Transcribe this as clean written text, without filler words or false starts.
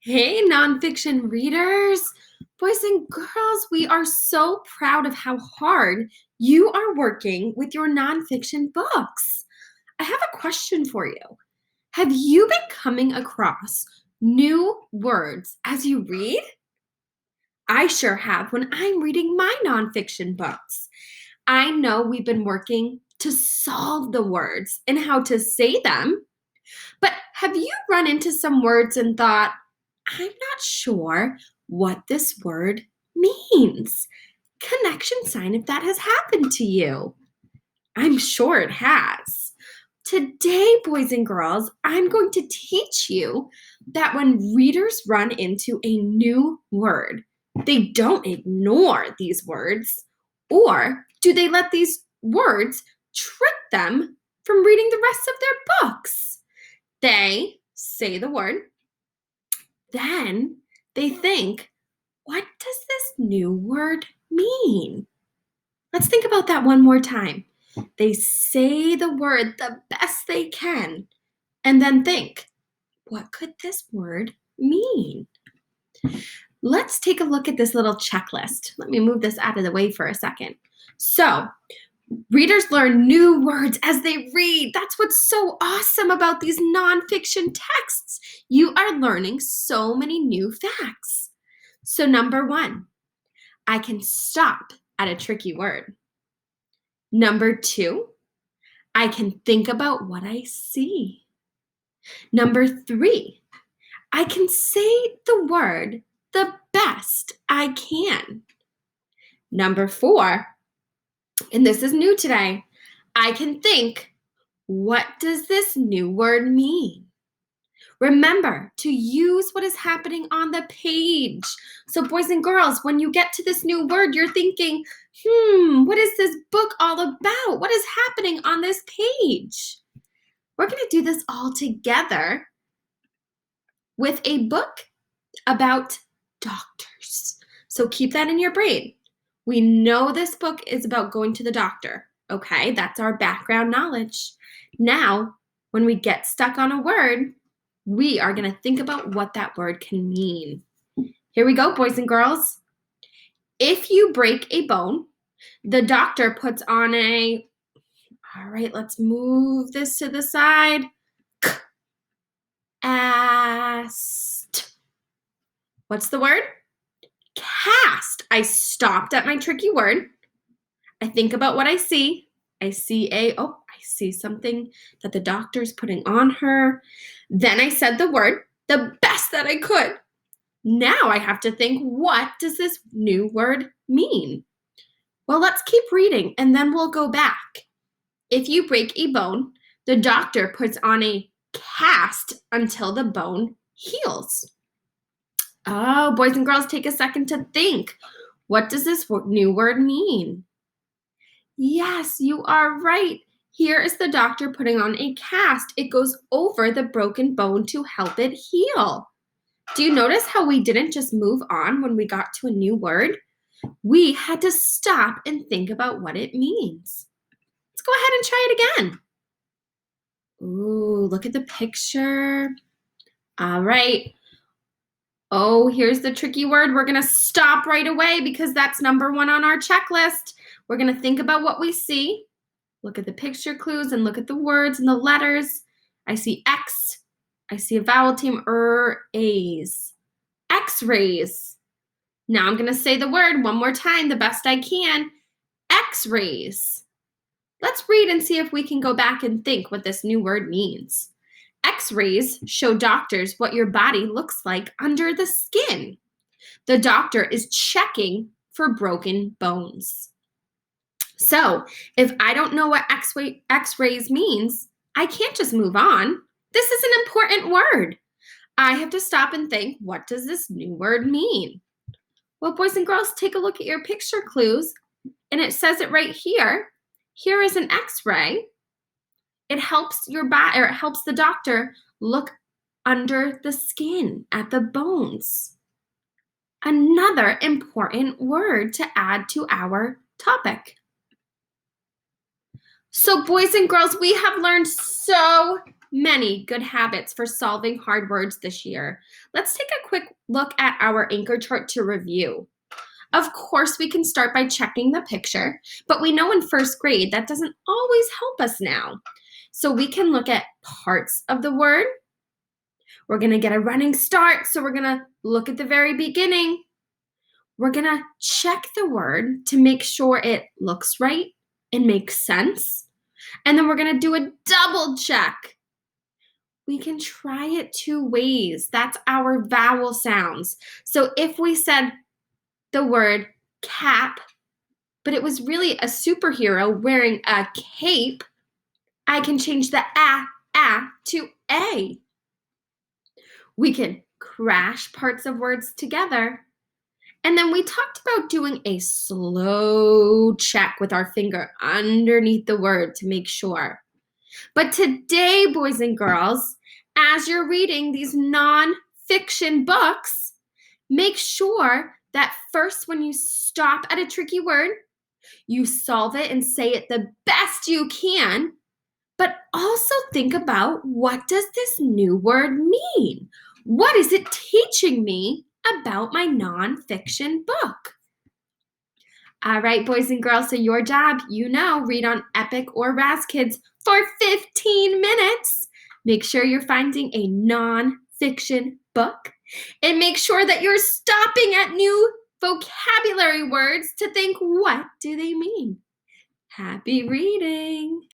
Hey, nonfiction readers, boys and girls, we are so proud of how hard you are working with your nonfiction books. I have a question for you. Have you been coming across new words as you read? I sure have when I'm reading my nonfiction books. I know we've been working to solve the words and how to say them, but have you run into some words and thought, I'm not sure what this word means? Connection sign if that has happened to you. I'm sure it has. Today, boys and girls, I'm going to teach you that when readers run into a new word, they don't ignore these words, or do they let these words trick them from reading the rest of their books? They say the word, then they think, what does this new word mean? Let's think about that one more time. They say the word the best they can and then think, what could this word mean? Let's take a look at this little checklist. Let me move this out of the way for a second. So, readers learn new words as they read. That's what's so awesome about these nonfiction texts. You are learning so many new facts. So, number one, I can stop at a tricky word. Number two, I can think about what I see. Number three, I can say the word the best I can. Number four, and this is new today, I can think, what does this new word mean? Remember to use what is happening on the page. So, boys and girls, when you get to this new word, you're thinking, what is this book all about? What is happening on this page? We're going to do this all together with a book about doctors. So, keep that in your brain. We know this book is about going to the doctor. Okay, that's our background knowledge. Now, when we get stuck on a word, we are going to think about what that word can mean. Here we go, boys and girls. If you break a bone, the doctor puts on a, all right, let's move this to the side. Cast. What's the word? Cast. I stopped at my tricky word. I think about what I see. I see something that the doctor's putting on her. Then I said the word the best that I could. Now I have to think, what does this new word mean? Well, let's keep reading and then we'll go back. If you break a bone, the doctor puts on a cast until the bone heals. Oh, boys and girls, take a second to think. What does this new word mean? Yes, you are right. Here is the doctor putting on a cast. It goes over the broken bone to help it heal. Do you notice how we didn't just move on when we got to a new word? We had to stop and think about what it means. Let's go ahead and try it again. Ooh, look at the picture. All right. Oh, here's the tricky word. We're going to stop right away because that's number one on our checklist. We're going to think about what we see. Look at the picture clues and look at the words and the letters. I see X. I see a vowel team, A's. X-rays. Now I'm going to say the word one more time, the best I can. X-rays. Let's read and see if we can go back and think what this new word means. X-rays show doctors what your body looks like under the skin. The doctor is checking for broken bones. So, if I don't know what X-rays means, I can't just move on. This is an important word. I have to stop and think, what does this new word mean? Well, boys and girls, take a look at your picture clues, and it says it right here. Here is an X-ray. It helps your body, or it helps the doctor look under the skin at the bones. Another important word to add to our topic. So, boys and girls, we have learned so many good habits for solving hard words this year. Let's take a quick look at our anchor chart to review. Of course, we can start by checking the picture, but we know in first grade that doesn't always help us now. So we can look at parts of the word. We're going to get a running start, so we're going to look at the very beginning. We're going to check the word to make sure it looks right and makes sense. And then we're going to do a double check. We can try it two ways. That's our vowel sounds. So if we said the word cap, but it was really a superhero wearing a cape, I can change the a to a. We can crash parts of words together. And then we talked about doing a slow check with our finger underneath the word to make sure. But today, boys and girls, as you're reading these nonfiction books, make sure that first when you stop at a tricky word, you solve it and say it the best you can, but also think about, what does this new word mean? What is it teaching me about my nonfiction book? All right, boys and girls, so your job, read on Epic or Raz Kids for 15 minutes. Make sure you're finding a nonfiction book, and make sure that you're stopping at new vocabulary words to think, what do they mean? Happy reading!